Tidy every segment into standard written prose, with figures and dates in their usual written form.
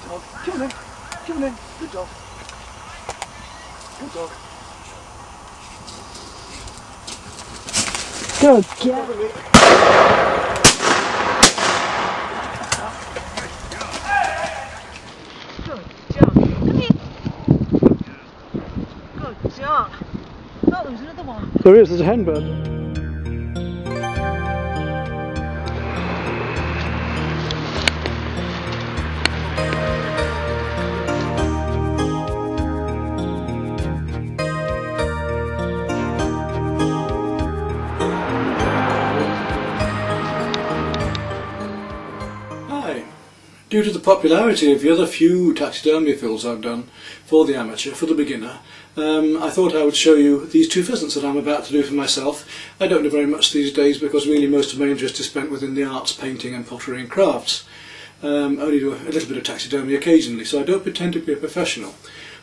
Good dog. Come on in. Come on in. Good dog. Good dog. Good girl. Good job. Come here. Good job. Oh, there's another one. There's a hen bird. Due to the popularity of the other few taxidermy films I've done for the amateur, for the beginner, I thought I would show you these two pheasants that I'm about to do for myself. I don't do very much these days because really most of my interest is spent within the arts, painting and pottery and crafts. Only do a little bit of taxidermy occasionally, so I don't pretend to be a professional.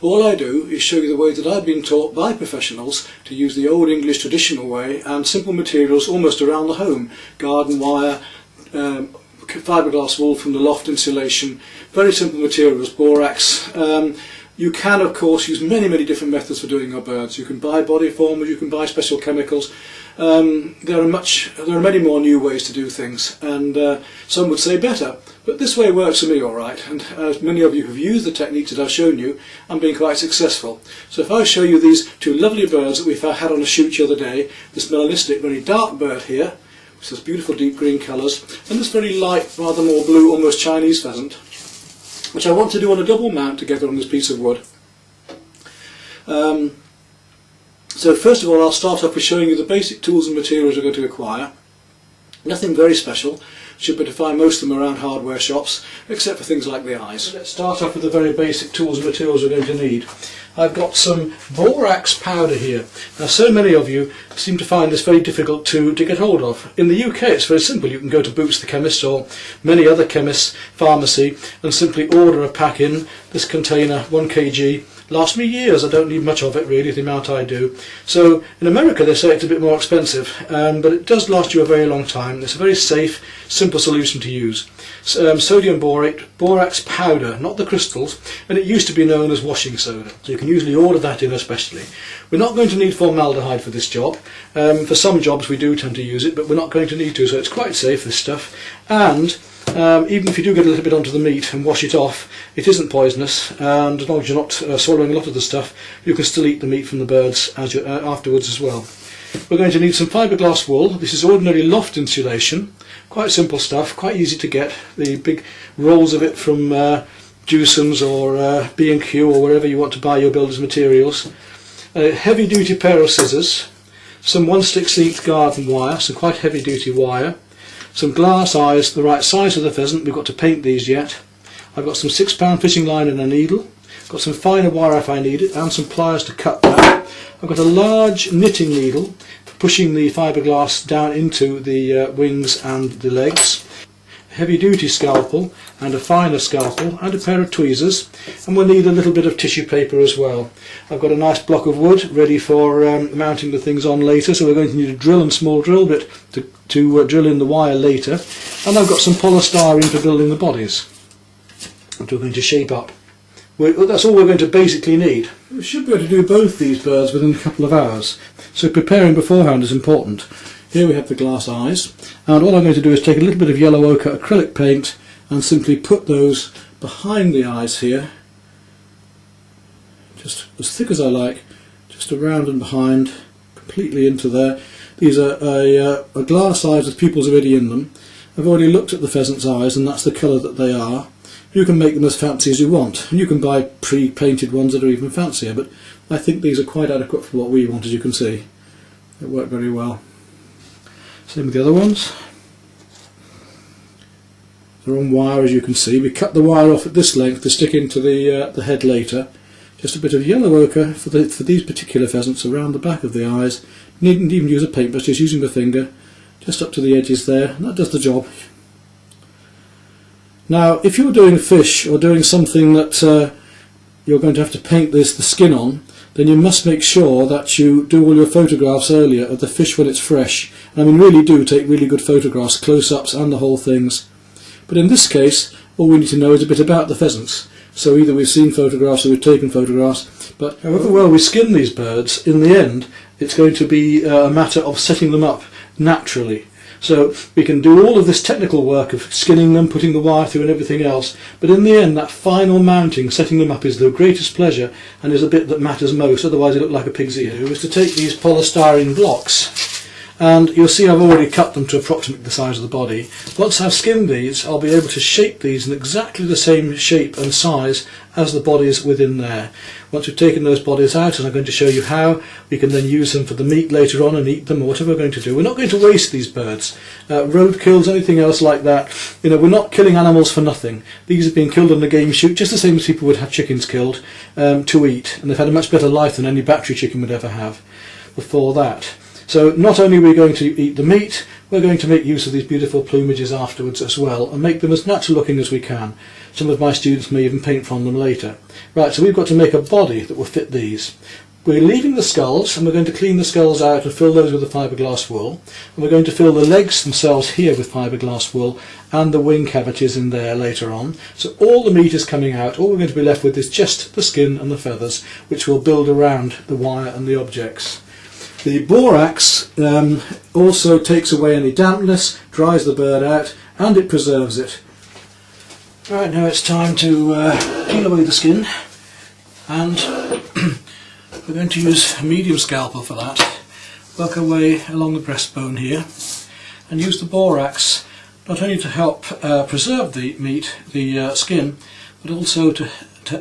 All I do is show you the way that I've been taught by professionals to use the old English traditional way and simple materials almost around the home. Garden wire, fiberglass wool from the loft insulation, very simple materials, borax. You can of course use many different methods for doing your birds. You can buy body formers, you can buy special chemicals. There are many more new ways to do things, and some would say better, but this way works for me alright, and as many of you have used the techniques that I've shown you, I'm being quite successful. So if I show you these two lovely birds that we've had on a shoot the other day, this melanistic very dark bird here, which has beautiful deep green colours, and this very light, rather more blue, almost Chinese pheasant, which I want to do on a double mount together on this piece of wood. So first of all I'll start off with showing you the basic tools and materials we're going to acquire. Nothing very special, should be able to find most of them around hardware shops, except for things like the eyes. So let's start off with the very basic tools and materials we're going to need. I've got some borax powder here. Now so many of you seem to find this very difficult to get hold of. In the UK it's very simple. You can go to Boots the Chemist or many other chemists, pharmacy, and simply order a pack in. This container, 1 kg, lasts me years. I don't need much of it really, the amount I do. So in America they say it's a bit more expensive, but it does last you a very long time. It's a very safe, simple solution to use. Sodium borate, borax powder, not the crystals, and it used to be known as washing soda. So you can usually order that in especially. We're not going to need formaldehyde for this job. For some jobs we do tend to use it, but we're not going to need to, so it's quite safe, this stuff. And even if you do get a little bit onto the meat and wash it off, it isn't poisonous, and as long as you're not swallowing a lot of the stuff, you can still eat the meat from the birds afterwards as well. We're going to need some fiberglass wool. This is ordinary loft insulation, quite simple stuff, quite easy to get. The big rolls of it from Dewson's or B&Q or wherever you want to buy your builder's materials. A heavy duty pair of scissors, some 1/6 length garden wire, some quite heavy duty wire, some glass eyes, the right size of the pheasant. We've got to paint these yet. I've got some 6-pound fishing line and a needle. Got some finer wire if I need it, and some pliers to cut that. I've got a large knitting needle for pushing the fiberglass down into the wings and the legs. A heavy duty scalpel and a finer scalpel and a pair of tweezers, and we'll need a little bit of tissue paper as well. I've got a nice block of wood ready for mounting the things on later, so we're going to need a drill and small drill bit to drill in the wire later, and I've got some polystyrene for building the bodies that we're going to shape up. That's all we're going to basically need. We should be able to do both these birds within a couple of hours, so preparing beforehand is important. Here we have the glass eyes, and all I'm going to do is take a little bit of yellow ochre acrylic paint and simply put those behind the eyes here, just as thick as I like, just around and behind, completely into there. These are a glass eyes with pupils already in them. I've already looked at the pheasant's eyes, and that's the colour that they are. You can make them as fancy as you want, and you can buy pre-painted ones that are even fancier, but I think these are quite adequate for what we want, as you can see. They work very well. Same with the other ones. They're on wire, as you can see. We cut the wire off at this length to stick into the head later. Just a bit of yellow ochre for these particular pheasants around the back of the eyes. Needn't even use a paintbrush, just using the finger, just up to the edges there, and that does the job. Now, if you're doing fish or doing something that you're going to have to paint the skin on, then you must make sure that you do all your photographs earlier of the fish when it's fresh. And I mean, really do take really good photographs, close-ups and the whole things. But in this case, all we need to know is a bit about the pheasants. So either we've seen photographs or we've taken photographs, but however well we skin these birds, in the end it's going to be a matter of setting them up naturally. So we can do all of this technical work of skinning them, putting the wire through and everything else, but in the end that final mounting, setting them up, is the greatest pleasure and is the bit that matters most, otherwise they look like a pig's ear. Is to take these polystyrene blocks, and you'll see I've already cut them to approximately the size of the body. Once I've skinned these, I'll be able to shape these in exactly the same shape and size as the bodies within there. Once we've taken those bodies out, and I'm going to show you how, we can then use them for the meat later on and eat them or whatever we're going to do. We're not going to waste these birds. Road kills, anything else like that, we're not killing animals for nothing. These have been killed on the game shoot just the same as people would have chickens killed to eat, and they've had a much better life than any battery chicken would ever have before that. So not only are we going to eat the meat, we're going to make use of these beautiful plumages afterwards as well and make them as natural looking as we can. Some of my students may even paint from them later. Right, so we've got to make a body that will fit these. We're leaving the skulls, and we're going to clean the skulls out and fill those with the fiberglass wool. And we're going to fill the legs themselves here with fiberglass wool and the wing cavities in there later on. So all the meat is coming out. All we're going to be left with is just the skin and the feathers, which will build around the wire and the objects. The borax also takes away any dampness, dries the bird out, and it preserves it. Right, now it's time to peel away the skin, and we're going to use a medium scalpel for that. Work our way along the breastbone here, and use the borax not only to help preserve the meat, the skin, but also to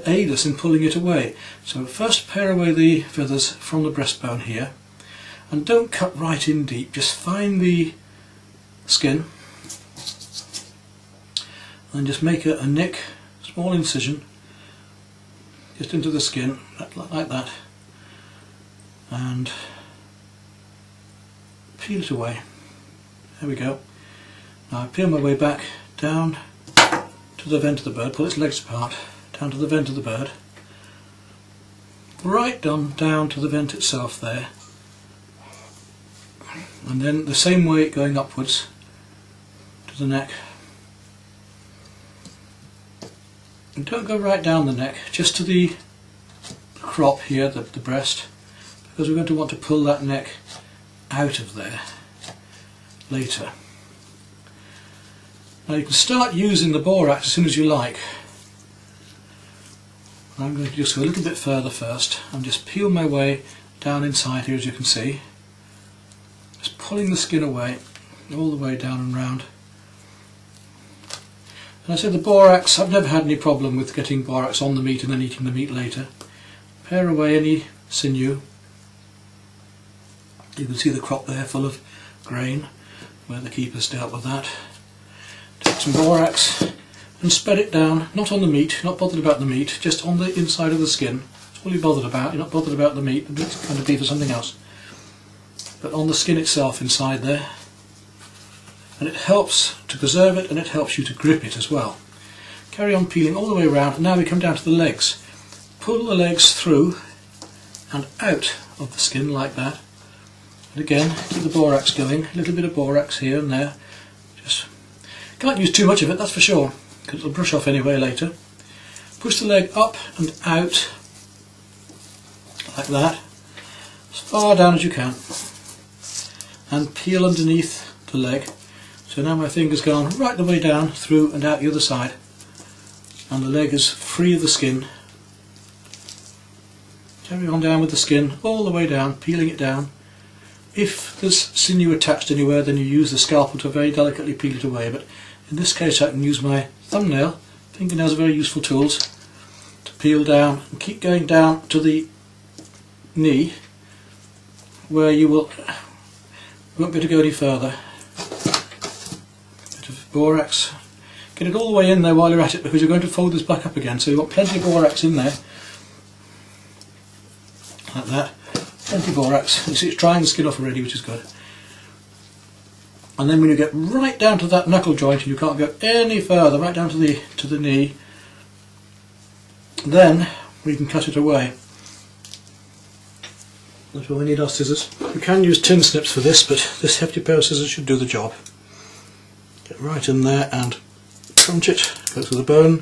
aid us in pulling it away. So first pare away the feathers from the breastbone here. And don't cut right in deep, just find the skin and just make a nick, small incision, just into the skin, like that, and peel it away. There we go. Now I peel my way back down to the vent of the bird, pull its legs apart, down to the vent of the bird, right down to the vent itself there. And then the same way going upwards to the neck. And don't go right down the neck, just to the crop here, the breast, because we're going to want to pull that neck out of there later. Now you can start using the borax as soon as you like. I'm going to just go a little bit further first and just peel my way down inside here, as you can see. Just pulling the skin away, all the way down and round. And I said the borax, I've never had any problem with getting borax on the meat and then eating the meat later. Pare away any sinew. You can see the crop there full of grain, where the keepers dealt with that. Take some borax and spread it down, not on the meat, not bothered about the meat, just on the inside of the skin. That's all you're bothered about, you're not bothered about the meat, it's going to be for something else. But on the skin itself inside there, and it helps to preserve it and it helps you to grip it as well. Carry on peeling all the way around, and now we come down to the legs. Pull the legs through and out of the skin like that, and again keep the borax going, a little bit of borax here and there. Just can't use too much of it, that's for sure, because it'll brush off anyway later. Push the leg up and out like that, as far down as you can, and peel underneath the leg. So now my finger's gone right the way down, through and out the other side, and the leg is free of the skin. Carry on down with the skin all the way down, peeling it down. If there's sinew attached anywhere, then you use the scalpel to very delicately peel it away, but in this case I can use my thumbnail. Fingernails are very useful tools to peel down, and keep going down to the knee, where you won't be able to go any further. Bit of borax. Get it all the way in there while you're at it, because you're going to fold this back up again, so you've got plenty of borax in there. Like that. Plenty of borax. You see it's drying the skin off already, which is good. And then when you get right down to that knuckle joint and you can't go any further, right down to the knee, then we can cut it away. That's why we need our scissors. We can use tin snips for this, but this hefty pair of scissors should do the job. Get right in there and crunch it, go through the bone,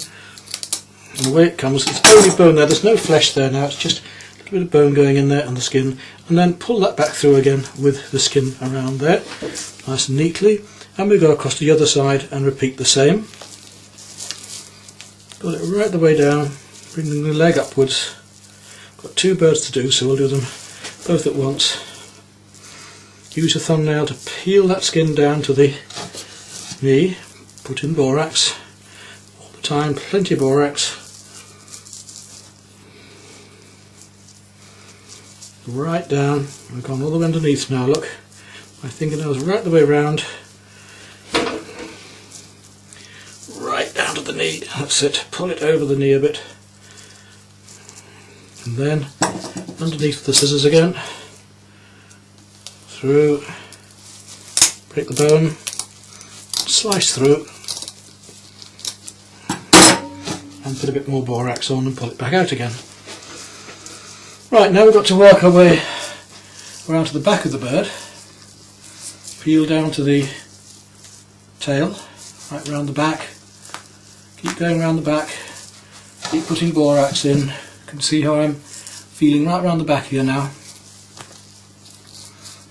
and away it comes. It's only bone there, there's no flesh there now, it's just a little bit of bone going in there and the skin, and then pull that back through again with the skin around there, nice and neatly, and we go across the other side and repeat the same. Pull it right the way down, bringing the leg upwards. Got 2 birds to do, so we'll do them both at once. Use your thumbnail to peel that skin down to the knee, put in borax, all the time, plenty of borax. Right down, I've gone all the way underneath now, look. My fingernails right the way round. Right down to the knee, that's it, pull it over the knee a bit. And then underneath the scissors again, through, break the bone, slice through, and put a bit more borax on and pull it back out again. Right, now we've got to work our way around to the back of the bird, peel down to the tail, right round the back, keep going round the back, keep putting borax in. You can see how I'm feeling right round the back here now.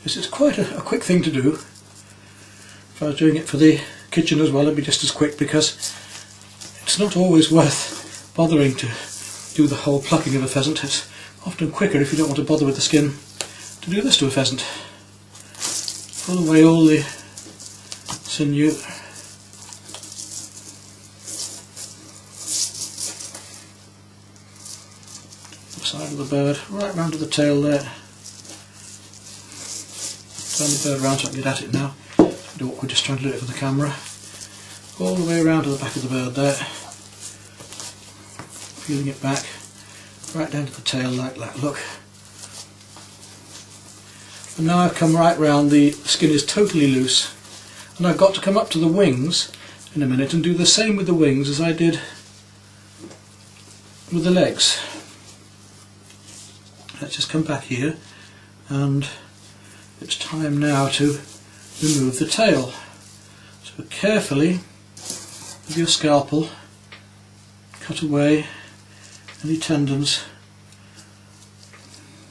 This is quite a quick thing to do. If I was doing it for the kitchen as well, it'd be just as quick, because it's not always worth bothering to do the whole plucking of a pheasant. It's often quicker, if you don't want to bother with the skin, to do this to a pheasant. Pull away all the sinew. Side of the bird, right round to the tail there. Turn the bird round so I can get at it now. It's a bit awkward just trying to do it for the camera. All the way around to the back of the bird there. Peeling it back, right down to the tail like that, look. And now I've come right round, the skin is totally loose, and I've got to come up to the wings in a minute and do the same with the wings as I did with the legs. Let's just come back here, and it's time now to remove the tail. So carefully, with your scalpel, cut away any tendons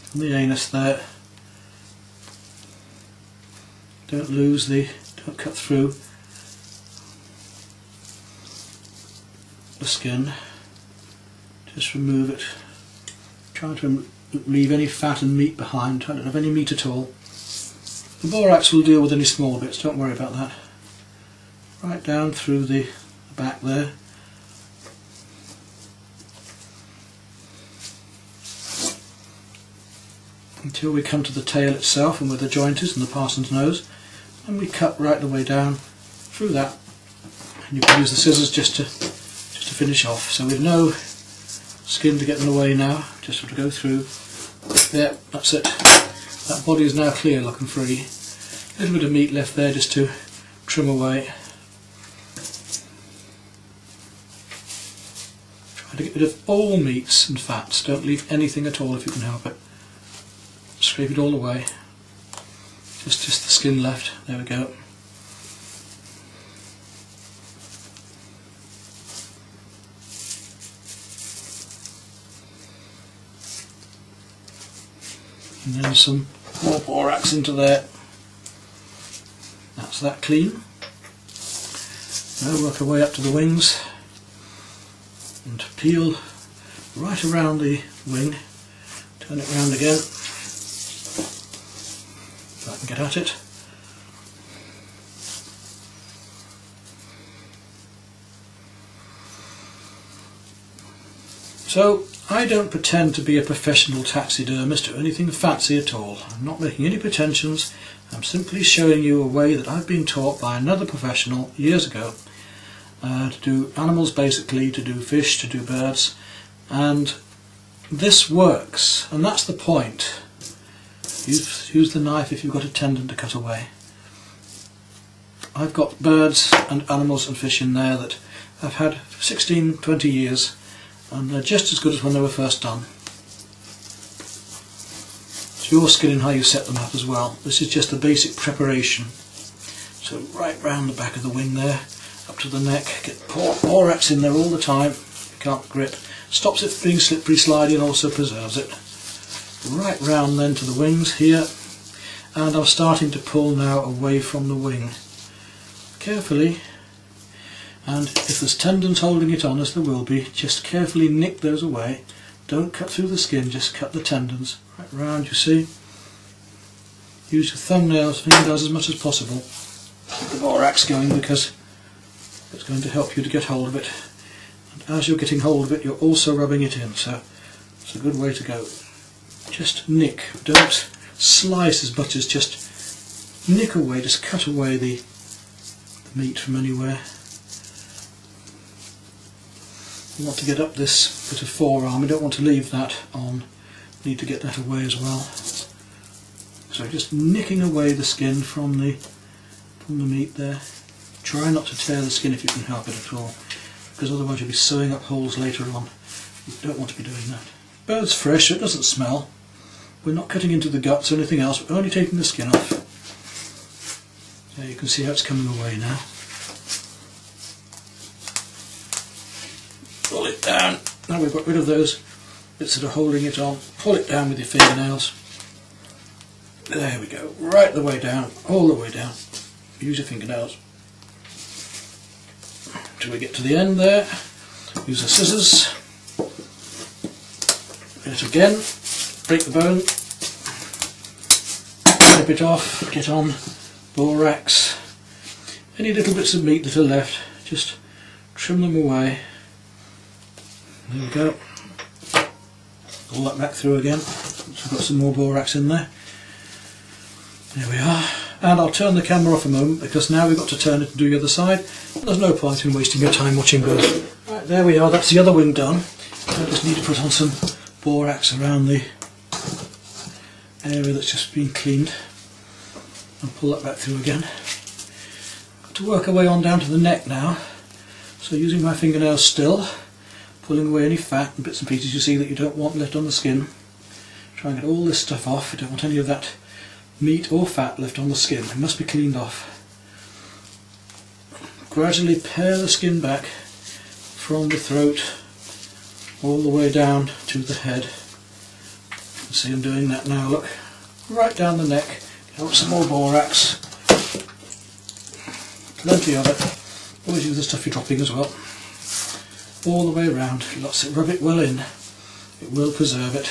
from the anus there. Don't cut through the skin, just remove it. Try to leave any fat and meat behind. I don't have any meat at all. The borax will deal with any small bits, don't worry about that. Right down through the back there. Until we come to the tail itself and where the joint is and the parson's nose. And we cut right the way down through that. And you can use the scissors just to finish off. So with no skin to get in the way now, just have to go through. There, that's it. That body is now clear, looking free. A little bit of meat left there just to trim away. Try to get rid of all meats and fats, don't leave anything at all if you can help it. Scrape it all away. Just the skin left, there we go. And then some more borax into there. That's that clean. Now work our way up to the wings and peel right around the wing. Turn it round again so I can get at it. So I don't pretend to be a professional taxidermist or anything fancy at all. I'm not making any pretensions. I'm simply showing you a way that I've been taught by another professional years ago to do animals, basically, to do fish, to do birds, and this works, and that's the point. Use the knife if you've got a tendon to cut away. I've got birds and animals and fish in there that I've had for 16, 20 years, and they're just as good as when they were first done. It's your skill in how you set them up as well. This is just the basic preparation. So right round the back of the wing there, up to the neck, get borax in there all the time, you can't grip, stops it being slippery slidey and also preserves it. Right round then to the wings here, and I'm starting to pull now away from the wing. Carefully, and if there's tendons holding it on, as there will be, just carefully nick those away. Don't cut through the skin, just cut the tendons. Right round, you see. Use your fingernails as much as possible. Keep the borax going because it's going to help you to get hold of it. And as you're getting hold of it, you're also rubbing it in, so it's a good way to go. Just nick, don't slice as much as just nick away, just cut away the meat from anywhere. You want to get up this bit of forearm, you don't want to leave that on, you need to get that away as well. So just nicking away the skin from the meat there. Try not to tear the skin if you can help it at all, because otherwise you'll be sewing up holes later on. You don't want to be doing that. Bird's fresh, so it doesn't smell. We're not cutting into the guts or anything else, we're only taking the skin off. There you can see how it's coming away now. Pull it down. Now we've got rid of those bits that are holding it on. Pull it down with your fingernails. There we go. Right the way down, all the way down. Use your fingernails. Till we get to the end there. Use the scissors. Get it again. Break the bone, snip it off, get on borax. Any little bits of meat that are left, just trim them away. There we go. Pull that back through again. So we've got some more borax in there. There we are. And I'll turn the camera off a moment because now we've got to turn it and do the other side. There's no point in wasting your time watching both. Right, there we are, that's the other wing done. I just need to put on some borax around the area that's just been cleaned and pull that back through again. Got to work our way on down to the neck now, so using my fingernails still, pulling away any fat and bits and pieces you see that you don't want left on the skin. Try and get all this stuff off. You don't want any of that meat or fat left on the skin, it must be cleaned off. Gradually pare the skin back from the throat all the way down to the head. You can see I'm doing that now, look. Right down the neck, get up some more borax. Plenty of it. Always use the stuff you're dropping as well. All the way around, rub it well in. It will preserve it.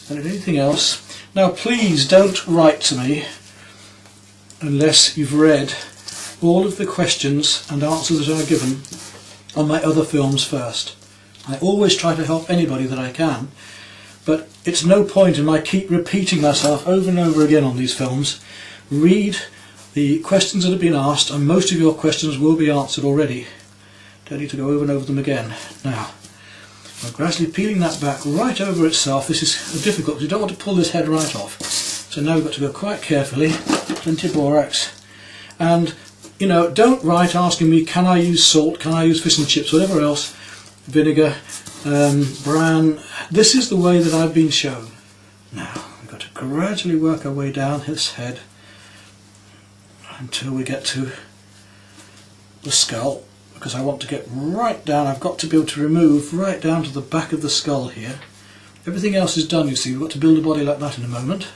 And if anything else. Now please don't write to me unless you've read all of the questions and answers that are given on my other films first. I always try to help anybody that I can, but it's no point in I keep repeating myself over and over again on these films. Read the questions that have been asked, and most of your questions will be answered already. Don't need to go over and over them again. Now, I'm gradually peeling that back right over itself. This is difficult because you don't want to pull this head right off. So now we've got to go quite carefully, plenty of borax, and you know, don't write asking me can I use salt, can I use fish and chips, whatever else, vinegar, bran. This is the way that I've been shown. Now we've got to gradually work our way down his head until we get to the skull, because I want to get right down. I've got to be able to remove right down to the back of the skull here. Everything else is done, you see. We've got to build a body like that in a moment.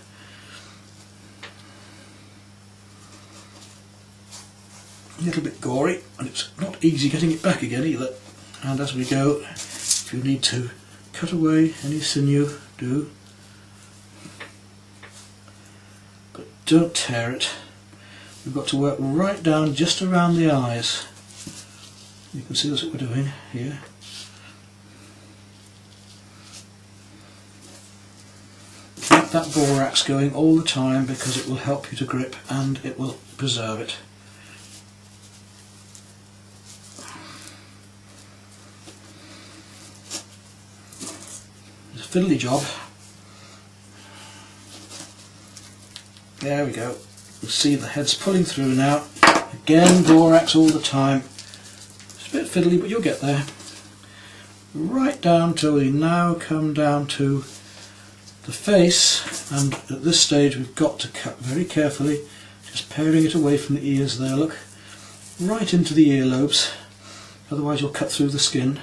A little bit gory, and it's not easy getting it back again either. And as we go, if you need to cut away any sinew, do. But don't tear it. We've got to work right down just around the eyes. You can see that's what we're doing here. Keep that borax going all the time because it will help you to grip and it will preserve it. It's a fiddly job. There we go. You see the head's pulling through now. Again, borax all the time. It's a bit fiddly, but you'll get there. Right down till we now come down to the face, and at this stage we've got to cut very carefully, just paring it away from the ears there, look. right into the earlobes, otherwise you'll cut through the skin,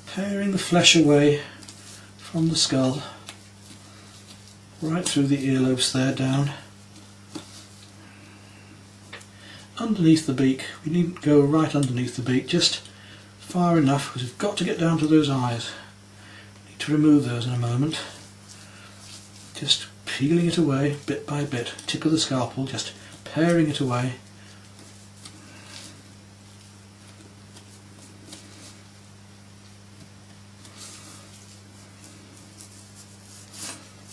paring the flesh away from the skull, right through the earlobes there, down underneath the beak. We needn't go right underneath the beak, just far enough, because we've got to get down to those eyes. Need to remove those in a moment. Just peeling it away bit by bit, tip of the scalpel, just paring it away.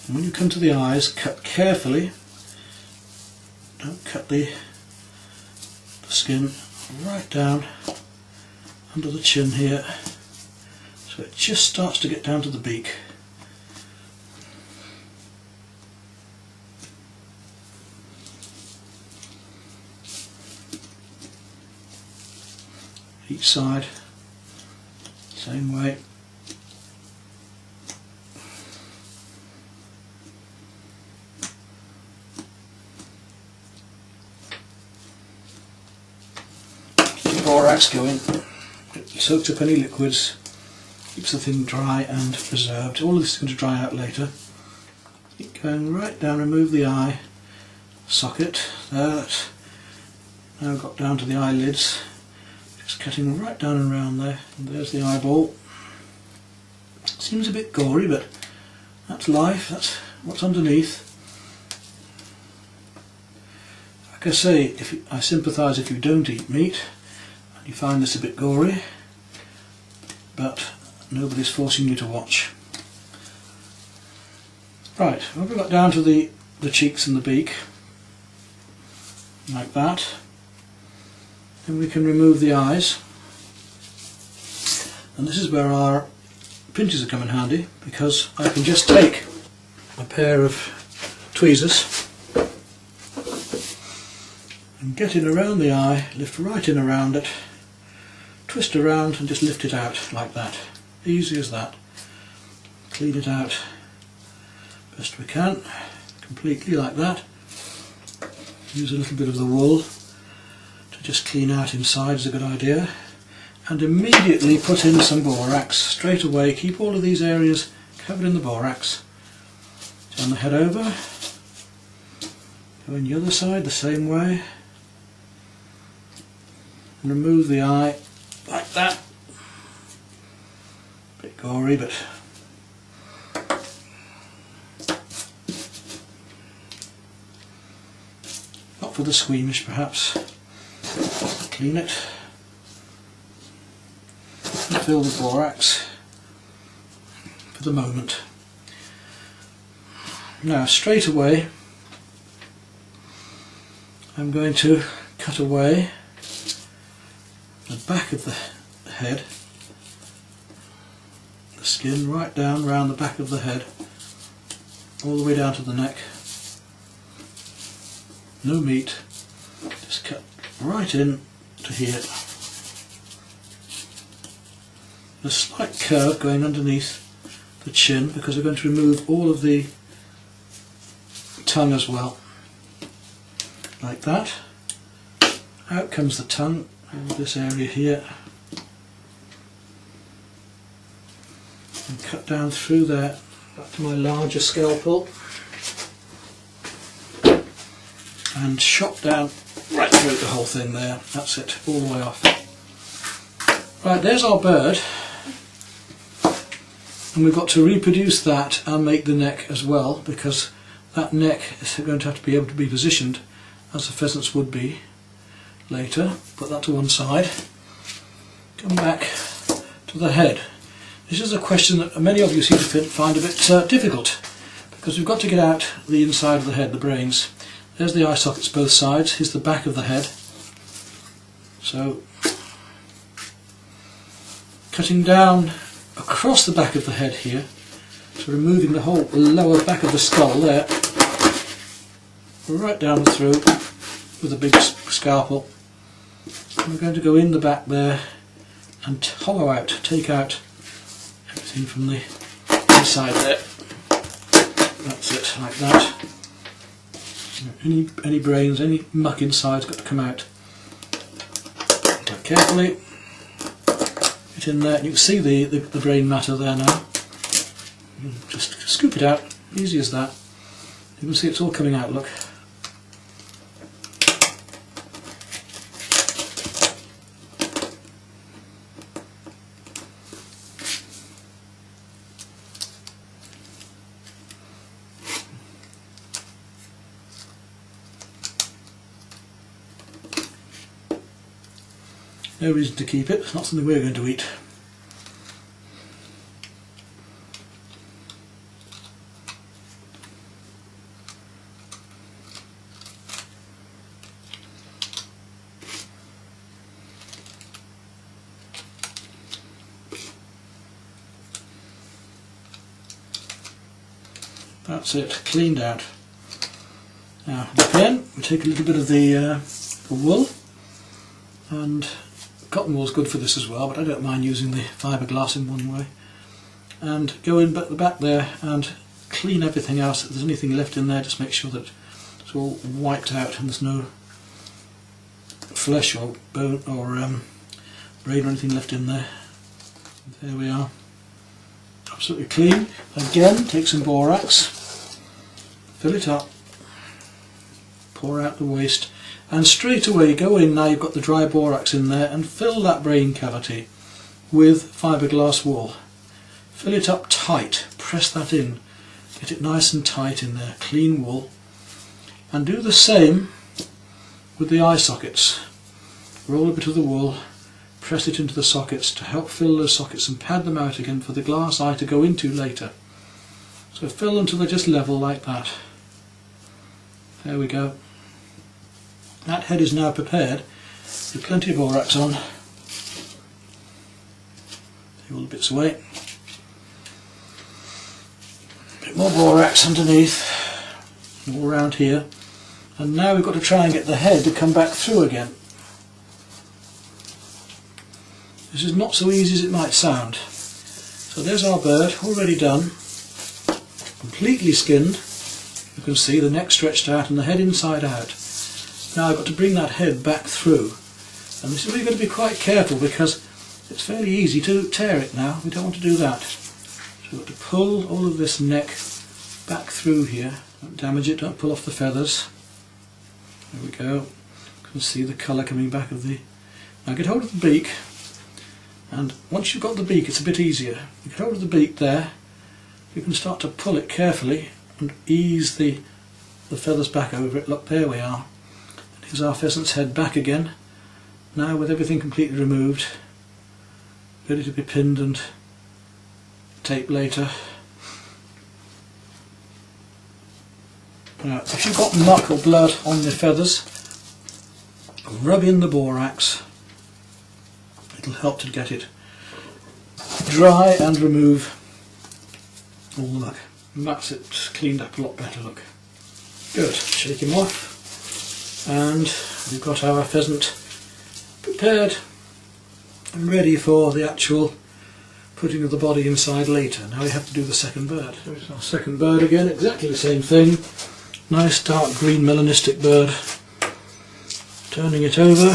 And when you come to the eyes, cut carefully. Don't cut the skin right down under the chin here, so it just starts to get down to the beak. Each side, same way. Borax going, it soaks up any liquids, keeps the thing dry and preserved. All of this is going to dry out later. Keep going right down, remove the eye socket there, that's now got down to the eyelids. Just cutting right down and round there, and there's the eyeball. Seems a bit gory, but that's life, that's what's underneath. Like I say, I sympathise if you don't eat meat. You find this a bit gory, but nobody's forcing you to watch. Right, when we got down to the cheeks and the beak, like that, then we can remove the eyes. And this is where our pinches come in handy, because I can just take a pair of tweezers and get in around the eye, lift right in around it, twist around and just lift it out like that. Easy as that. Clean it out best we can, completely like that. Use a little bit of the wool to just clean out inside is a good idea. And immediately put in some borax straight away. Keep all of these areas covered in the borax. Turn the head over. Go in the other side the same way. And remove the eye like that. Bit gory, but not for the squeamish perhaps. Clean it. And fill the borax for the moment. Now straight away I'm going to cut away the back of the head, the skin right down round the back of the head, all the way down to the neck. No meat, just cut right in to here. A slight curve going underneath the chin because we're going to remove all of the tongue as well. Like that. Out comes the tongue. This area here, and cut down through there back to my larger scalpel and chop down right through the whole thing there. That's it, all the way off. Right, there's our bird, and we've got to reproduce that and make the neck as well, because that neck is going to have to be able to be positioned as the pheasants would be later. Put that to one side. Come back to the head. This is a question that many of you seem to find a bit difficult, because we've got to get out the inside of the head, the brains. There's the eye sockets both sides. Here's the back of the head. So cutting down across the back of the head here, so removing the whole lower back of the skull there, right down through with a big scalpel. And we're going to go in the back there and hollow out, take out everything from the inside there. That's it, like that. Any brains, any muck inside's got to come out. carefully. Get in there, and you can see the brain matter there now. You just scoop it out, easy as that. You can see it's all coming out, look. No reason to keep it, it's not something we're going to eat. That's it, cleaned out. Now again, we take a little bit of the wool, and cotton wool is good for this as well, but I don't mind using the fiberglass in one way. And go in at the back there and clean everything out. If there's anything left in there, just make sure that it's all wiped out and there's no flesh or bone or brain or anything left in there. There we are. Absolutely clean. Again, take some borax, fill it up, pour out the waste, and straight away go in, now you've got the dry borax in there, and fill that brain cavity with fiberglass wool. Fill it up tight, press that in, get it nice and tight in there, clean wool. And do the same with the eye sockets. Roll a bit of the wool, press it into the sockets to help fill those sockets and pad them out again for the glass eye to go into later. So fill them till they're just level like that. There we go. That head is now prepared with plenty of borax on. Take all the bits away. A bit more borax underneath, all around here. And now we've got to try and get the head to come back through again. This is not so easy as it might sound. So there's our bird, already done, completely skinned. You can see the neck stretched out and the head inside out. Now I've got to bring that head back through, and this is where you've got to be quite careful because it's fairly easy to tear it now. We don't want to do that. So we've got to pull all of this neck back through here. Don't damage it, don't pull off the feathers. There we go. You can see the colour coming back of the... Now get hold of the beak, and once you've got the beak it's a bit easier. You get hold of the beak there, you can start to pull it carefully and ease the feathers back over it. Look, there we are. Here's our pheasant's head back again, now with everything completely removed, ready to be pinned and taped later. Now, if you've got muck or blood on the feathers, rub in the borax. It'll help to get it dry and remove all the muck. And that's it, cleaned up a lot better, look. Good, shake him off. And we've got our pheasant prepared and ready for the actual putting of the body inside later. Now we have to do the second bird. There's our second bird again, exactly the same thing. Nice dark green melanistic bird. Turning it over,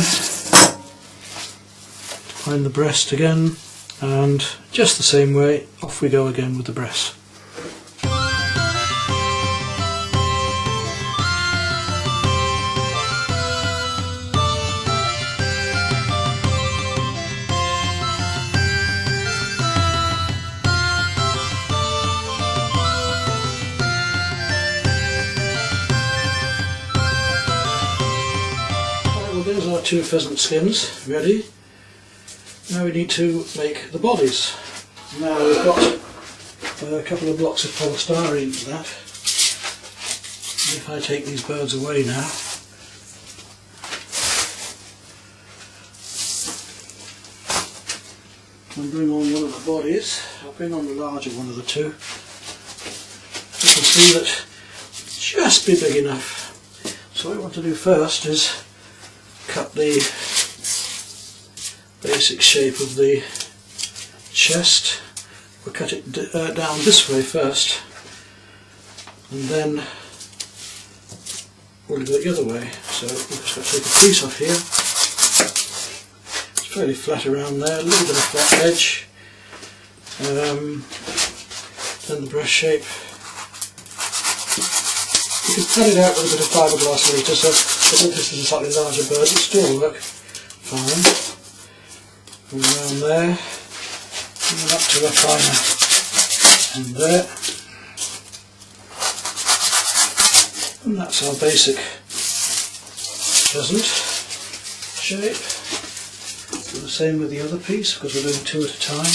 find the breast again, and just the same way, off we go again with the breast. There's our two pheasant skins ready. Now we need to make the bodies. Now we've got a couple of blocks of polystyrene for that. If I take these birds away now, and bring on one of the bodies, I'll bring on the larger one of the two. You can see that just be big enough. So what we want to do first is cut the basic shape of the chest. We'll cut it down this way first, and then we'll do it the other way. So we've just got to take a piece off here. Let's fairly flat around there, a little bit of flat edge. Then the breast shape. You can cut it out with a bit of fiberglass later, so I think this is a slightly larger bird, but still work fine. And around there, and then up to a finer end there. And that's our basic pheasant shape. Do the same with the other piece because we're doing two at a time.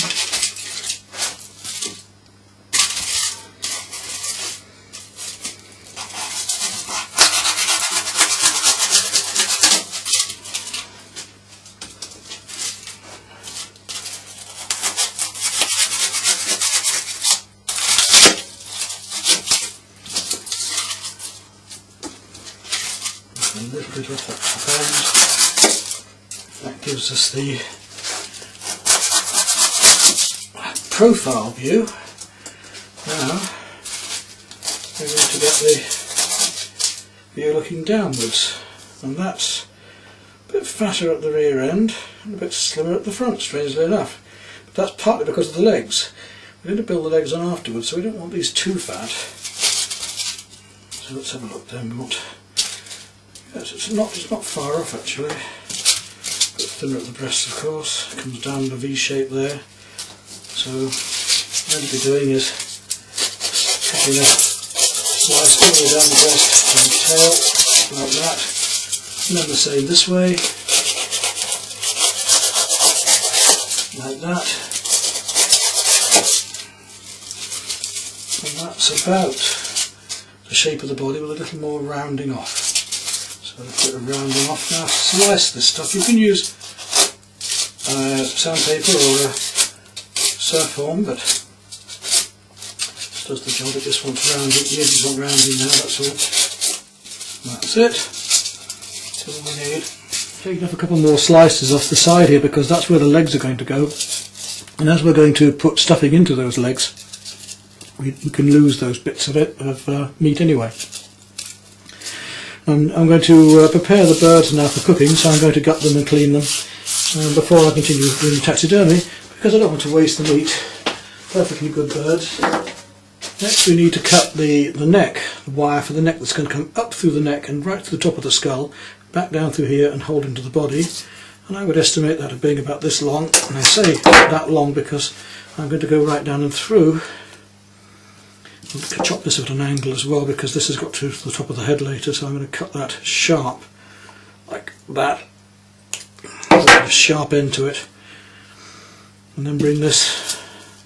A little bit of that bend. That gives us the profile view. Now we're going to get the view looking downwards, and that's a bit fatter at the rear end and a bit slimmer at the front, strangely enough. But that's partly because of the legs. We're going to build the legs on afterwards, so we don't want these too fat. So let's have a look then. We want, yes, it's not far off actually. A bit thinner at the breast, of course. It comes down the V shape there. So what I'm going to be doing is cutting a slice all the way down the breast and the tail, like that. And then the same this way, like that. And that's about the shape of the body with a little more rounding off. So a bit of rounding off now. Slice this stuff. You can use sandpaper or surf form, but it does the job. It just wants rounding. The edges want rounding now, that's all. That's it. That's all we need. Taking off a couple more slices off the side here because that's where the legs are going to go. And as we're going to put stuffing into those legs, we can lose those bits of meat anyway. And I'm going to prepare the birds now for cooking, so I'm going to gut them and clean them before I continue doing the taxidermy, because I don't want to waste the meat. Perfectly good birds. Next we need to cut the neck, the wire for the neck that's going to come up through the neck and right to the top of the skull, back down through here and hold into the body. And I would estimate that as being about this long, and I say that long because I'm going to go right down and through. I'll chop this at an angle as well because this has got to the top of the head later, so I'm going to cut that sharp, like that. A sharp end to it. And then bring this,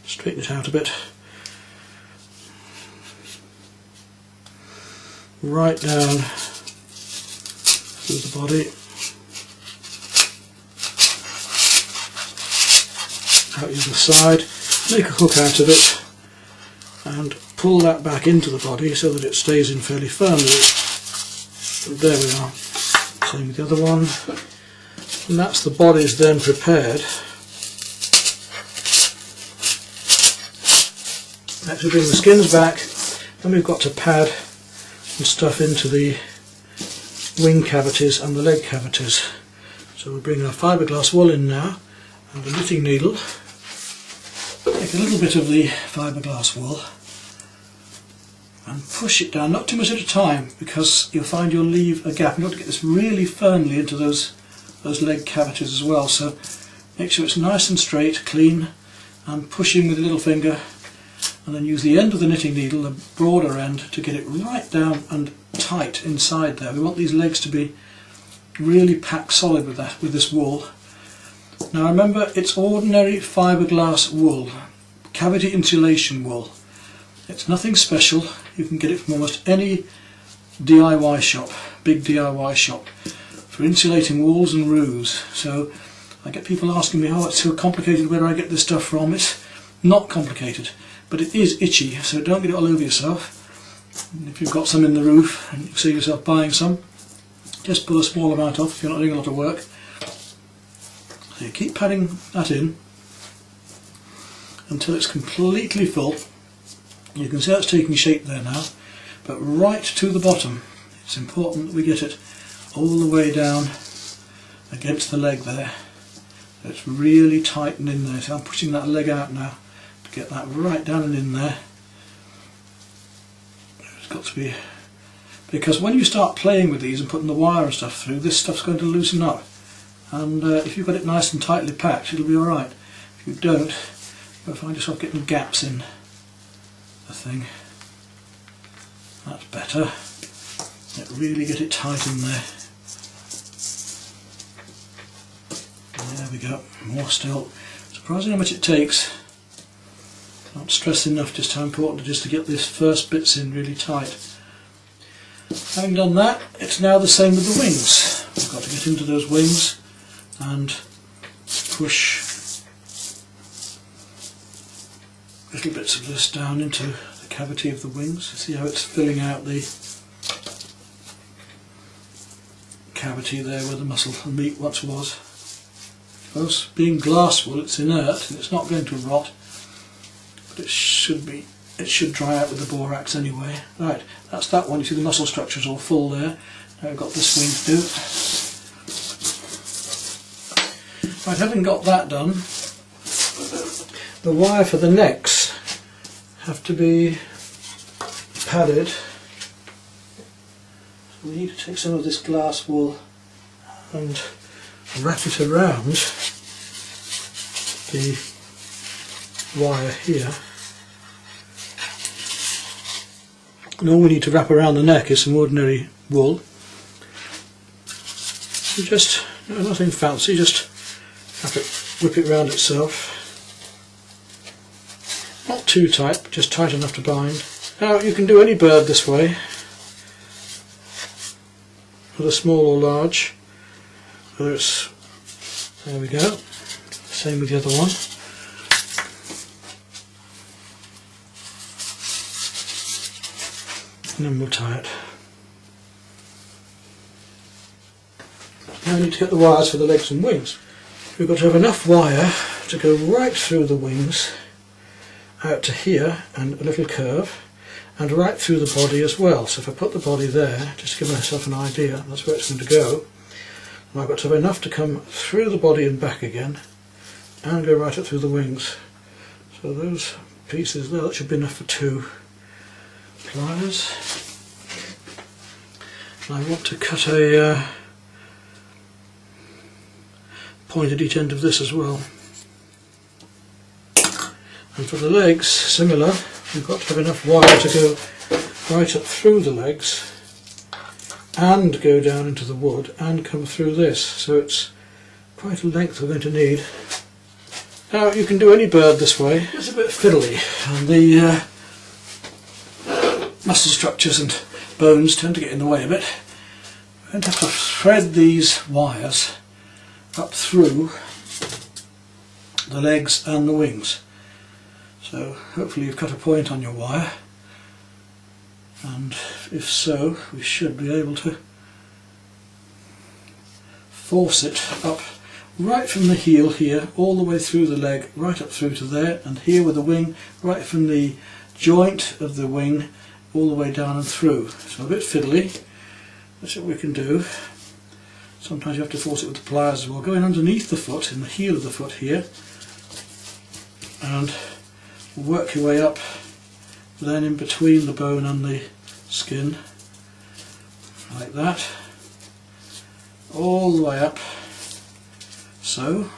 straighten it out a bit. Right down through the body. Out the other side. Make a hook out of it. And pull that back into the body so that it stays in fairly firmly. There we are. Same with the other one. And that's the body's then prepared. Next we bring the skins back, then we've got to pad and stuff into the wing cavities and the leg cavities. So we'll bring our fiberglass wool in now and the knitting needle. Take a little bit of the fiberglass wool and push it down, not too much at a time because you'll find you'll leave a gap. You've got to get this really firmly into those leg cavities as well, so make sure it's nice and straight, clean, and push in with the little finger, and then use the end of the knitting needle, the broader end, to get it right down and tight inside there. We want these legs to be really packed solid with this wool. Now remember, it's ordinary fiberglass wool, cavity insulation wool. It's nothing special. You can get it from almost any DIY shop, big DIY shop, for insulating walls and roofs. So I get people asking me, oh, it's so complicated, where do I get this stuff from? It's not complicated, but it is itchy, so don't get it all over yourself. And if you've got some in the roof and you see yourself buying some, just pull a small amount off if you're not doing a lot of work. So you keep padding that in until it's completely full. You can see that's taking shape there now, but right to the bottom. It's important that we get it all the way down against the leg there. It's really tightened in there. So I'm pushing that leg out now to get that right down and in there. It's got to be, because when you start playing with these and putting the wire and stuff through, this stuff's going to loosen up. And if you've got it nice and tightly packed, it'll be alright. If you don't, you'll find yourself getting gaps in the thing. That's better. Really get it tight in there. There we go. More still. Surprising how much it takes. Can't stress enough just how important it is to get this first bits in really tight. Having done that, it's now the same with the wings. We've got to get into those wings and push little bits of this down into the cavity of the wings. See how it's filling out the cavity there where the muscle and meat once was. Because being glass wool, it's inert and it's not going to rot, but it should dry out with the borax anyway. Right, that's that one. You see the muscle structure's all full there. Now we've got this wing to do. Right, having got that done, the wire for the necks have to be padded. So we need to take some of this glass wool and wrap it around the wire here. And all we need to wrap around the neck is some ordinary wool. So just, nothing fancy, just have it whip it round itself. Not too tight, but just tight enough to bind. Now you can do any bird this way, whether small or large. Whether it's, there we go, same with the other one. And then we'll tie it. Now we need to get the wires for the legs and wings. We've got to have enough wire to go right through the wings, out to here and a little curve, and right through the body as well. So if I put the body there, just to give myself an idea, that's where it's going to go. And I've got to have enough to come through the body and back again, and go right up through the wings. So those pieces there, that should be enough for 2 pliers. And I want to cut a point at each end of this as well. And for the legs, similar, we've got to have enough wire to go right up through the legs and go down into the wood and come through this. So it's quite a length we're going to need. Now you can do any bird this way. It's a bit fiddly, and the muscle structures and bones tend to get in the way a bit. We're going to have to thread these wires up through the legs and the wings. So hopefully you've cut a point on your wire, and if so, we should be able to force it up right from the heel here, all the way through the leg, right up through to there, and here with the wing, right from the joint of the wing, all the way down and through. So a bit fiddly, that's what we can do. Sometimes you have to force it with the pliers as well. Going underneath the foot, in the heel of the foot here, and work your way up then in between the bone and the skin, like that, all the way up. So,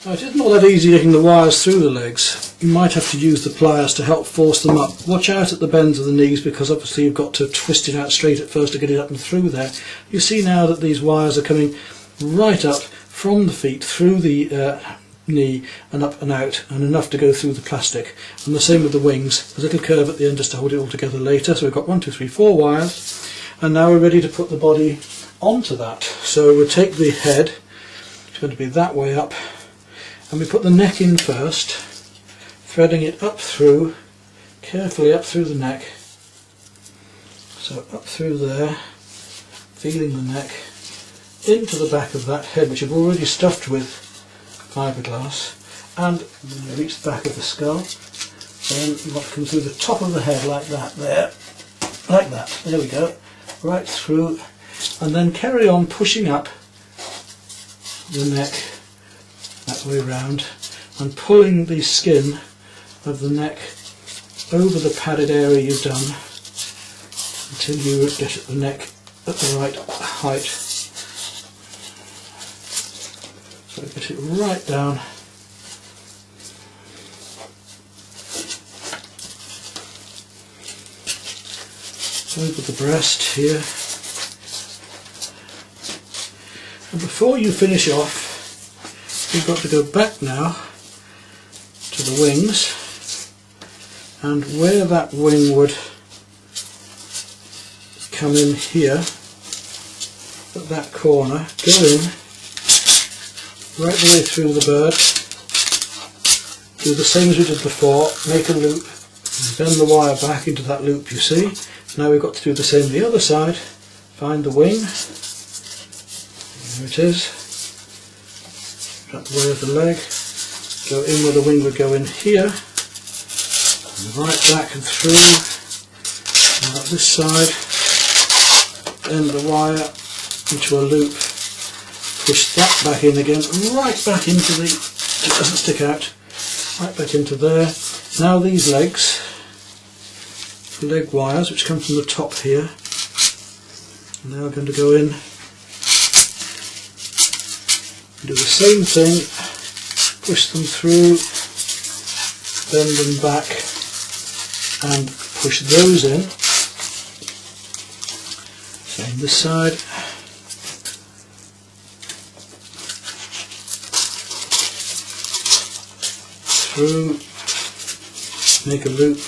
now it isn't all that easy getting the wires through the legs. You might have to use the pliers to help force them up. Watch out at the bends of the knees, because obviously you've got to twist it out straight at first to get it up and through there. You see now that these wires are coming right up from the feet through the knee and up and out, and enough to go through the plastic. And the same with the wings. There's a little curve at the end just to hold it all together later. So we've got 1, 2, 3, 4 wires, and now we're ready to put the body onto that. So we'll take the head, it's going to be that way up, and we put the neck in first, threading it up through, carefully up through the neck. So up through there, feeling the neck, into the back of that head, which I've already stuffed with fiberglass, and reach the back of the skull. Then you want to come through the top of the head like that, there, like that, there we go, right through, and then carry on pushing up the neck that way round and pulling the skin of the neck over the padded area you've done until you get the neck at the right height. So get it right down over the breast here. And before you finish off, you've got to go back now to the wings, and where that wing would come in here at that corner, go in right the way through the bird, do the same as we did before, make a loop, bend the wire back into that loop you see. Now we've got to do the same on the other side, find the wing, there it is, out the way of the leg, go in where the wing would go in here, and right back and through, and up this side, end the wire into a loop, push that back in again, right back into the, it doesn't stick out, right back into there. Now these legs, leg wires which come from the top here, are now going to go in and do the same thing, push them through, bend them back and push those in. Same this side. Through, make a loop.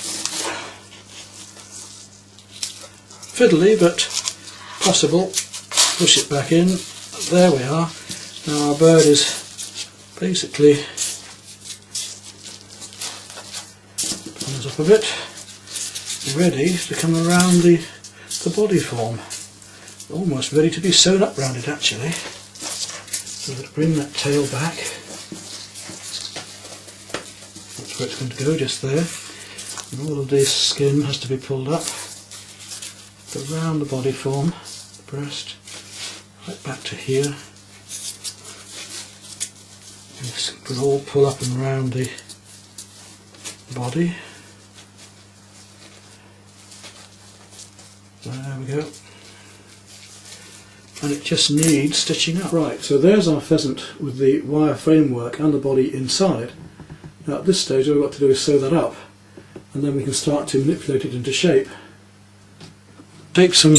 Fiddly but possible. Push it back in. There we are. Now our bird is basically, comes up a bit, ready to come around the body form. Almost ready to be sewn up round it actually. So let's bring that tail back. That's where it's going to go, just there. And all of this skin has to be pulled up around the body form, the breast, right back to here. And this will all pull up and round the body. There we go. And it just needs stitching up. Right, so there's our pheasant with the wire framework and the body inside. Now at this stage all we've got to do is sew that up, and then we can start to manipulate it into shape. Take some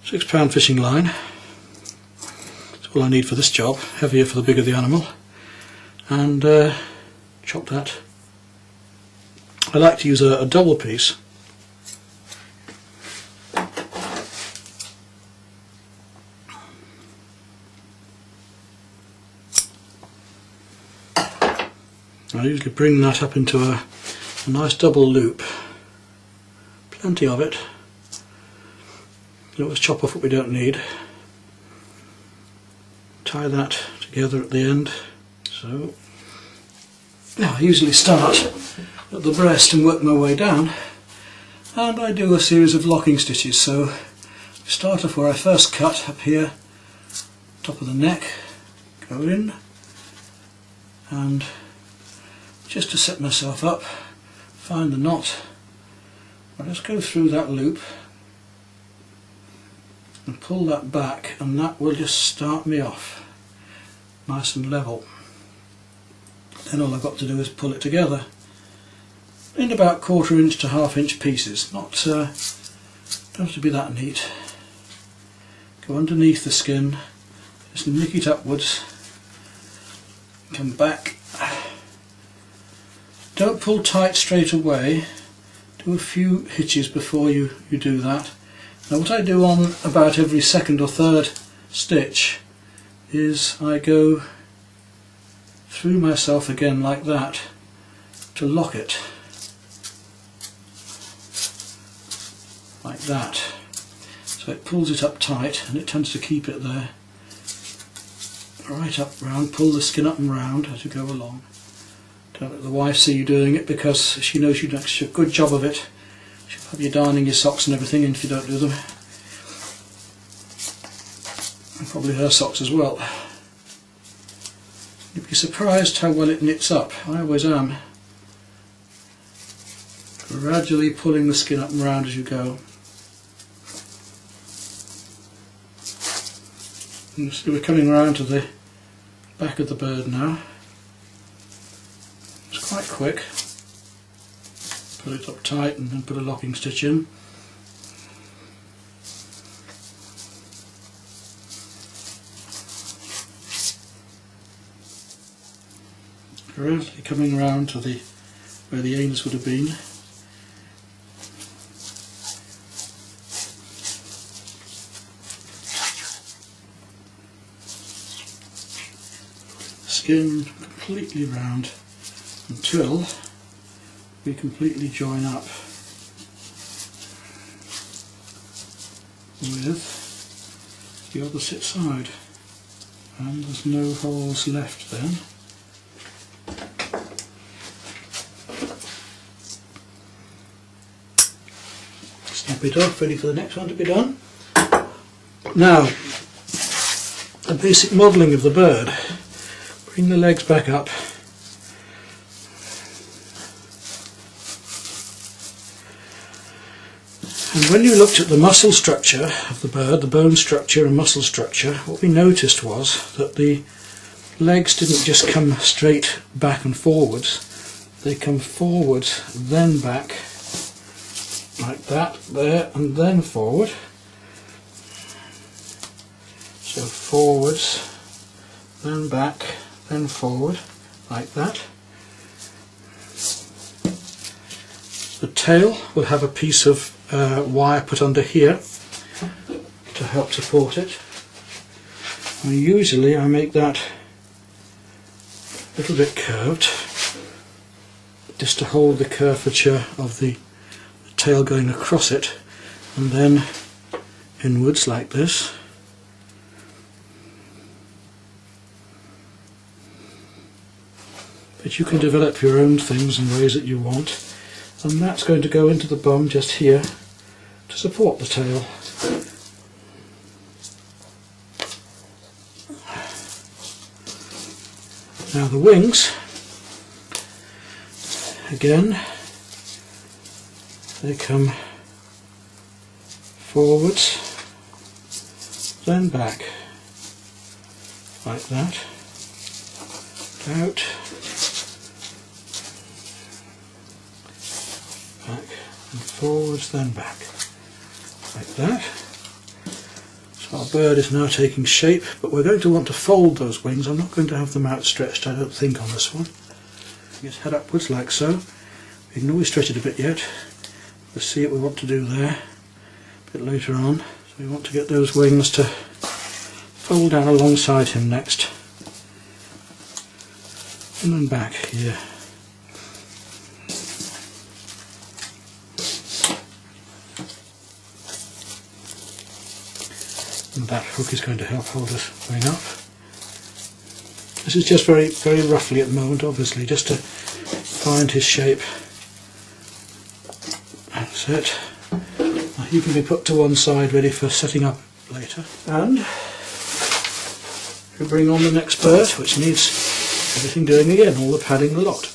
6-pound fishing line, that's all I need for this job, heavier for the bigger the animal, and chop that. I like to use a double piece. I usually bring that up into a nice double loop, plenty of it. Let's chop off what we don't need. Tie that together at the end. So now I usually start at the breast and work my way down, and I do a series of locking stitches. So start off where I first cut, up here, top of the neck, go in, and just to set myself up, find the knot. I'll just go through that loop and pull that back, and that will just start me off nice and level. Then all I've got to do is pull it together in about 1/4 inch to 1/2 inch pieces. Not don't have to be that neat. Go underneath the skin, just nick it upwards, come back. Don't pull tight straight away, do a few hitches before you do that. Now what I do on about every 2nd or 3rd stitch is I go through myself again like that to lock it, like that. So it pulls it up tight and it tends to keep it there. Right up round, pull the skin up and round as you go along. Don't let the wife see you doing it, because she knows you do a good job of it. She'll have you darning your socks and everything if you don't do them. And probably her socks as well. You'd be surprised how well it knits up. I always am. Gradually pulling the skin up and round as you go. And so we're coming around to the back of the bird now. It's quite quick. Put it up tight and then put a locking stitch in. Gradually coming round to where the anus would have been. Skin completely round until we completely join up with the opposite side, and there's no holes left then. Snap it off, ready for the next one to be done. Now, the basic modelling of the bird. Bring the legs back up. And when you looked at the muscle structure of the bird, the bone structure and muscle structure, what we noticed was that the legs didn't just come straight back and forwards, they come forwards, then back, like that, there, and then forward. So forwards, then back, then forward, like that. The tail will have a piece of wire put under here to help support it. And usually I make that a little bit curved, just to hold the curvature of the tail going across it, and then inwards like this. But you can develop your own things in ways that you want, and that's going to go into the bum just here to support the tail. Now the wings, again, they come forwards, then back, like that, out, back and forwards, then back, like that. So our bird is now taking shape, but we're going to want to fold those wings. I'm not going to have them outstretched, I don't think, on this one. Just head upwards like so. We can always stretch it a bit yet. We'll see what we want to do there a bit later on. So we want to get those wings to fold down alongside him next, and then back here. And that hook is going to help hold us going up. This is just very, very roughly at the moment, obviously, just to find his shape. That's it. Now he can be put to one side ready for setting up later. And we bring on the next bird, which needs everything doing again, all the padding, the lot.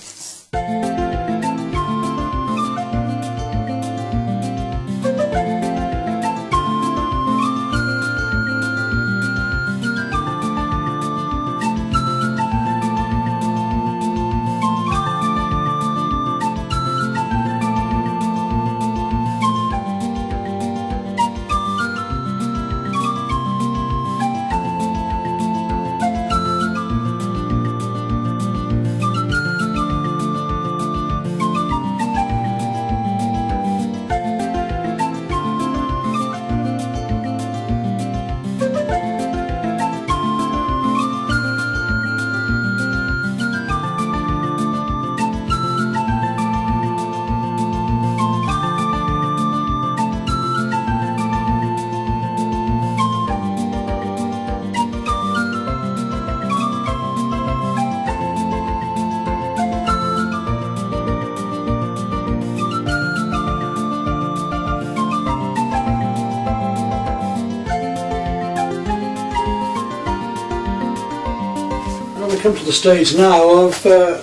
come to the stage now of I'm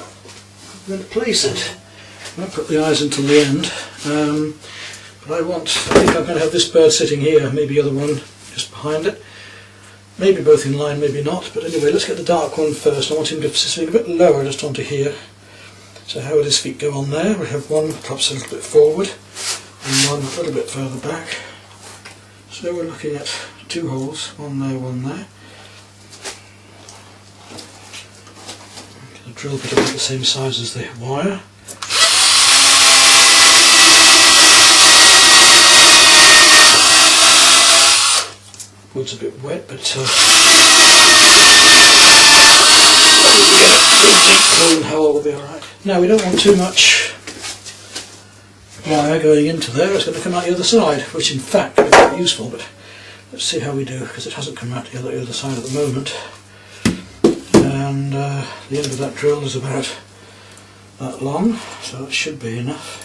going to place it. I won't put the eyes until the end, but I think I'm going to have this bird sitting here, maybe the other one just behind it. Maybe both in line, maybe not, but anyway, let's get the dark one first. I want him to sit a bit lower, just onto here. So how would his feet go on there? We have one perhaps a little bit forward, and one a little bit further back. So we're looking at 2 holes, one there, one there. Get a drill bit about the same size as the wire. Wood's a bit wet, but get a good deep clean hole will be alright. Now we don't want too much wire going into there, it's going to come out the other side, which in fact would be quite useful, but let's see how we do, because it hasn't come out the other side at the moment. And the end of that drill is about that long, so it should be enough.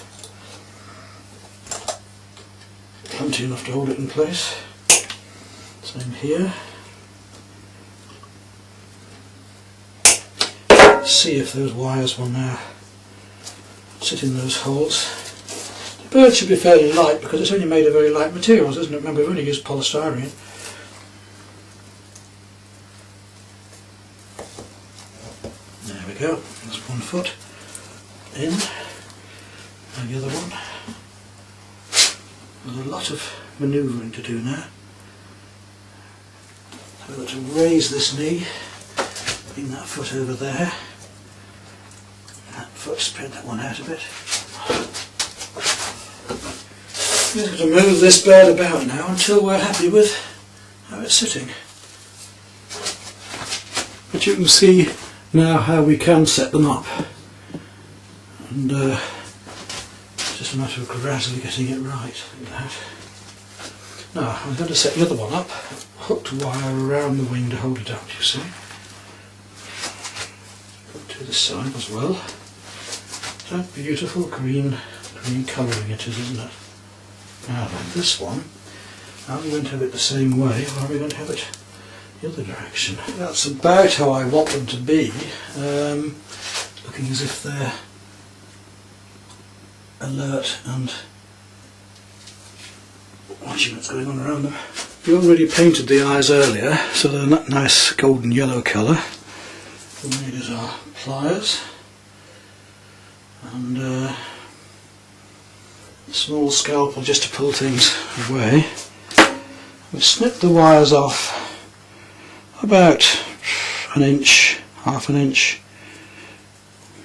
Plenty enough to hold it in place. Same here. Let's see if those wires will now sit in those holes. The bird should be fairly light because it's only made of very light materials, isn't it? Remember, we've only used polystyrene. There we go, that's 1 foot in, and the other one. There's a lot of manoeuvring to do now. So we've got to raise this knee, bring that foot over there, that foot, spread that one out a bit. We're going to move this bird about now until we're happy with how it's sitting. But you can see now how we can set them up, and it's just a matter of gradually getting it right like that. Now I'm going to set the other one up, hooked wire around the wing to hold it up, you see. Put to this side as well. That beautiful green colouring it is, isn't it? Now then, this one, are we going to have it the same way, or are we going to have it the other direction? That's about how I want them to be, looking as if they're alert and watching what's going on around them. We already painted the eyes earlier, so they're that nice golden yellow colour. We made is our pliers and a small scalpel just to pull things away. We snip the wires off about an inch, half an inch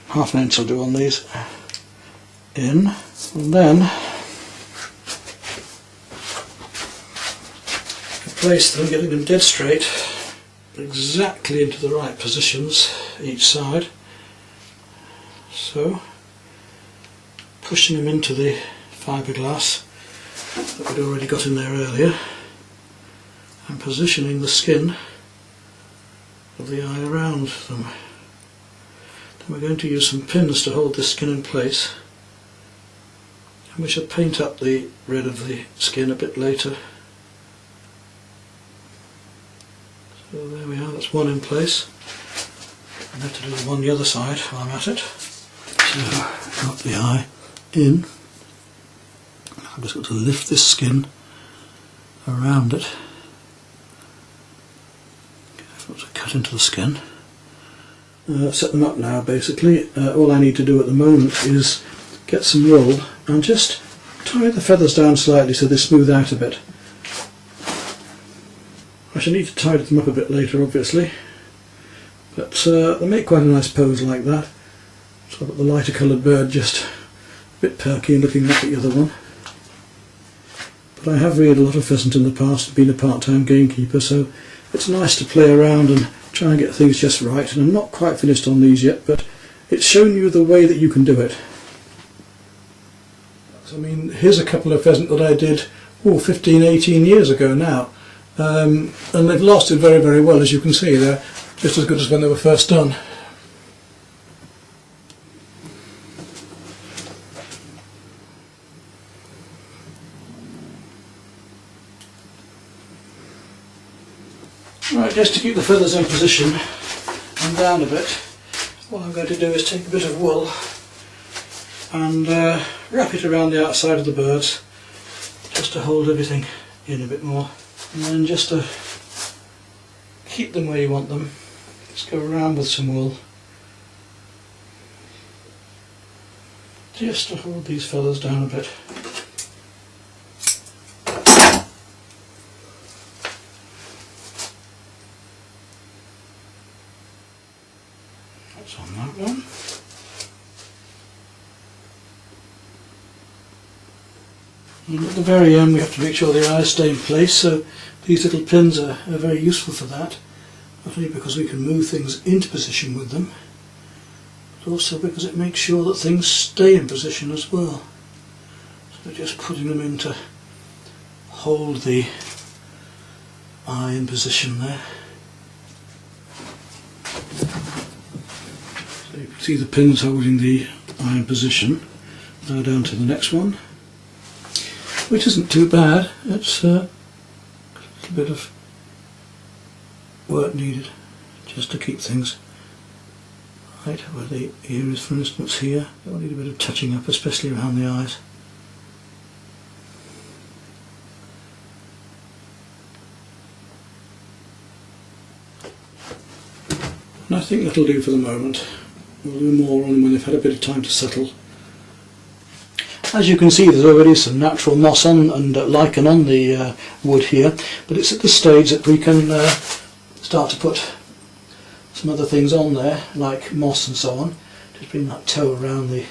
I'll do on these, in, and then place them, getting them dead straight, exactly into the right positions each side. So, pushing them into the fiberglass that we'd already got in there earlier, and positioning the skin of the eye around them. Then we're going to use some pins to hold this skin in place, and we shall paint up the red of the skin a bit later. So there we are, that's one in place. I have to do the one the other side while I'm at it. So, got the eye in. I've just got to lift this skin around it. I've got to cut into the skin. Set them up now basically. All I need to do at the moment is get some wool and just tie the feathers down slightly so they smooth out a bit. I shall need to tidy them up a bit later obviously, but they make quite a nice pose like that. So I've got the lighter coloured bird just a bit perky and looking back at the other one. But I have reared a lot of pheasant in the past and been a part-time gamekeeper, so it's nice to play around and try and get things just right, and I'm not quite finished on these yet, but it's shown you the way that you can do it. I mean, here's a couple of pheasant that I did 15-18 years ago now. And they've lasted very, very well, as you can see. They're just as good as when they were first done. Right, just to keep the feathers in position, I'm them down a bit, what I'm going to do is take a bit of wool and wrap it around the outside of the birds just to hold everything in a bit more, and then just to keep them where you want them, just go around with some wool just to hold these feathers down a bit. That's on that one. And at the very end we have to make sure the eyes stay in place, so these little pins are very useful for that. Not only because we can move things into position with them, but also because it makes sure that things stay in position as well. So just putting them in to hold the eye in position there. So you can see the pins holding the eye in position. Now down to the next one, which isn't too bad. It's a little bit of work needed just to keep things right where the ear is, for instance here. They'll need a bit of touching up, especially around the eyes. And I think that'll do for the moment. We'll do more on them when they've had a bit of time to settle. As you can see, there's already some natural moss on and lichen on the wood here, but it's at the stage that we can start to put some other things on there, like moss and so on. Just bring that toe around the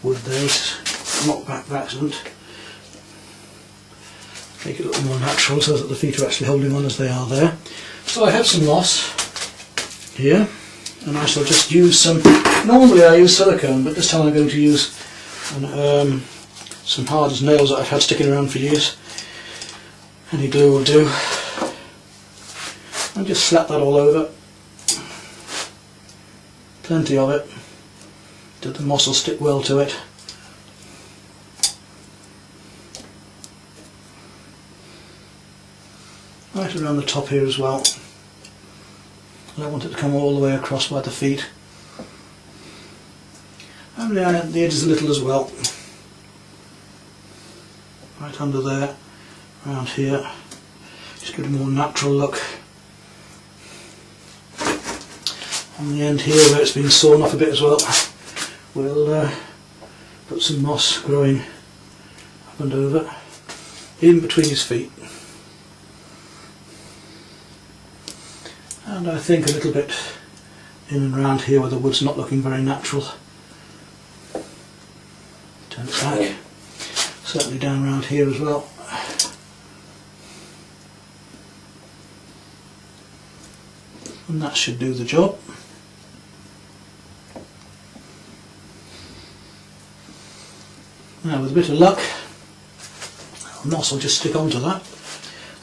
wood there, it's knocked back by accident. Make it a little more natural so that the feet are actually holding on as they are there. So I have some moss here, and I shall just use some, normally I use silicone, but this time I'm going to use some hard as nails that I've had sticking around for years. Any glue will do. And just slap that all over. Plenty of it. The moss will stick well to it. Right around the top here as well. I don't want it to come all the way across by the feet. And the edges a little as well. Right under there, around here. Just give it a more natural look. On the end here where it's been sawn off a bit as well, we'll put some moss growing up and over, in between his feet. And I think a little bit in and around here where the wood's not looking very natural. Turn it back. Certainly down around here as well. And that should do the job. Now with a bit of luck, moss will just stick onto that.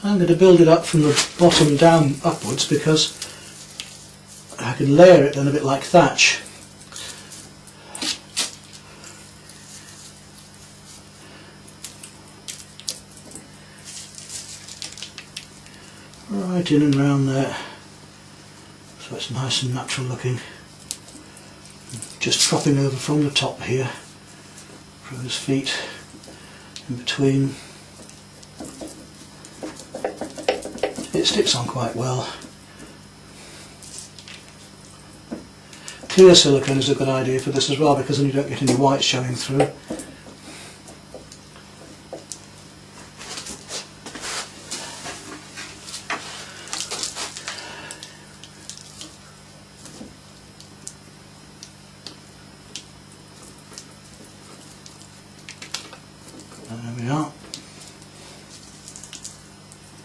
I'm going to build it up from the bottom down upwards because I can layer it then a bit like thatch. Right in and round there, so it's nice and natural looking. Just dropping over from the top here, from his feet, in between. It sticks on quite well. Clear silicone is a good idea for this as well, because then you don't get any white showing through. There we are.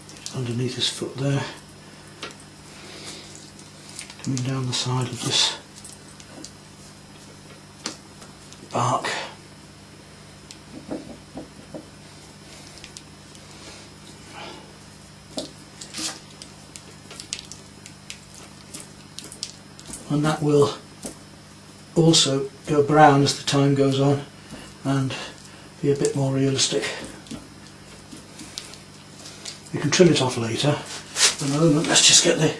Just underneath his foot there. Coming down the side of this bark. And that will also go brown as the time goes on and be a bit more realistic. We can trim it off later. At the moment, let's just get the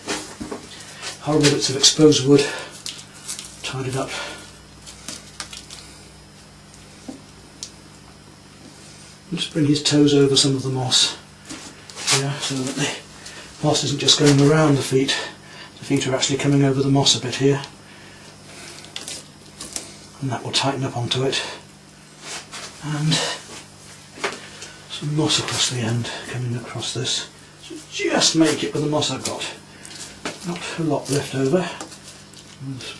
horrible bits of exposed wood tidied up. Just bring his toes over some of the moss here so that the moss isn't just going around the feet are actually coming over the moss a bit here, and that will tighten up onto it. And some moss across the end coming across this, so just make it with the moss I've got. Not a lot left over.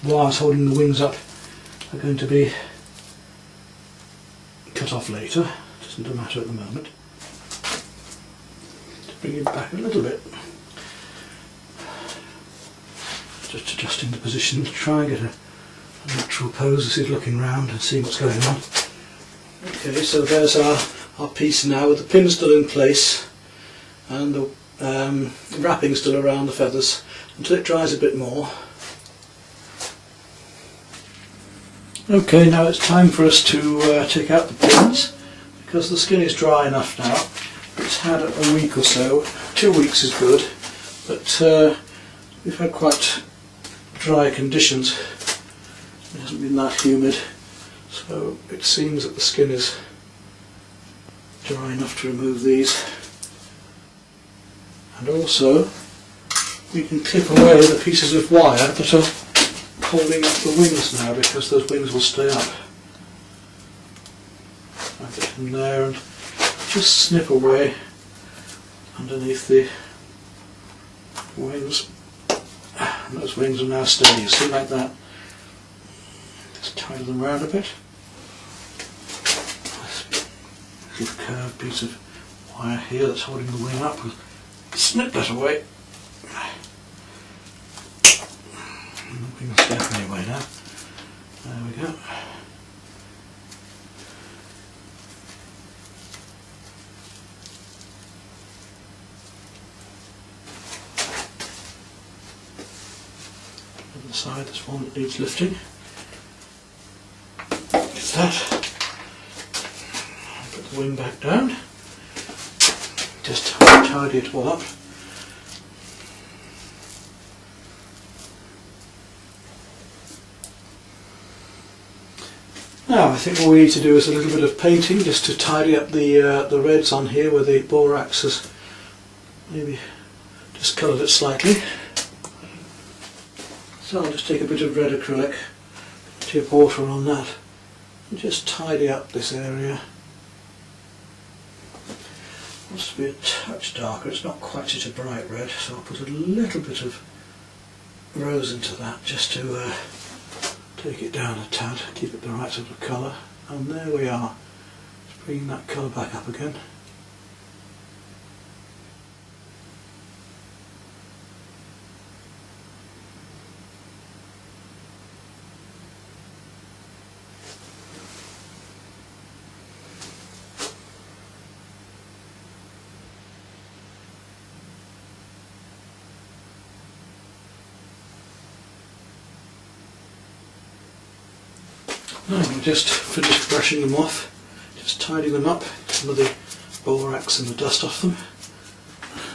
The wires holding the wings up are going to be cut off later. Doesn't matter at the moment. To bring it back a little bit, just adjusting the position to try and get a natural pose as he's looking round and seeing what's going on. Okay, so there's our piece now with the pin still in place and the wrapping still around the feathers until it dries a bit more. Okay, now it's time for us to take out the pins, because the skin is dry enough now. It's had a week or so. 2 weeks is good, but we've had quite dry conditions. It hasn't been that humid, so it seems that the skin is dry enough to remove these. And also we can clip away the pieces of wire that are holding up the wings now, because those wings will stay up. I get them there and just snip away underneath the wings. And those wings are now steady, you see, like that. Just tighten them around a bit. This little curved piece of wire here that's holding the wing up, we'll snip that away. Bring the step anyway now. There we go. On the side, there's one that needs lifting. Get that. Put the wing back down. Just tidy it all up. Now I think what we need to do is a little bit of painting just to tidy up the reds on here where the borax has maybe just coloured it slightly. So I'll just take a bit of red acrylic, tip water on that, and just tidy up this area. It wants to be a touch darker, it's not quite such a bright red, so I'll put a little bit of rose into that just to take it down a tad, keep it the right sort of colour, and there we are. Just bringing that colour back up again. Now we'll just finish brushing them off, just tidying them up, some of the borax and the dust off them.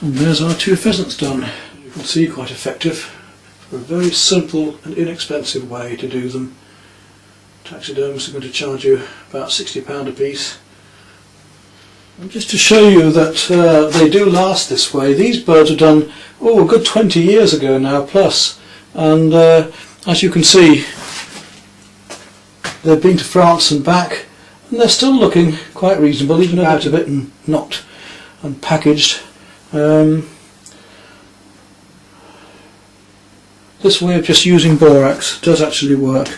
And there's our 2 pheasants done. You can see, quite effective, for a very simple and inexpensive way to do them. Taxidermists are going to charge you about £60 a piece. And just to show you that they do last this way, these birds are done a good 20 years ago now plus, and as you can see, they've been to France and back, and they're still looking quite reasonable, even out of it and knocked and packaged. This way of just using borax does actually work.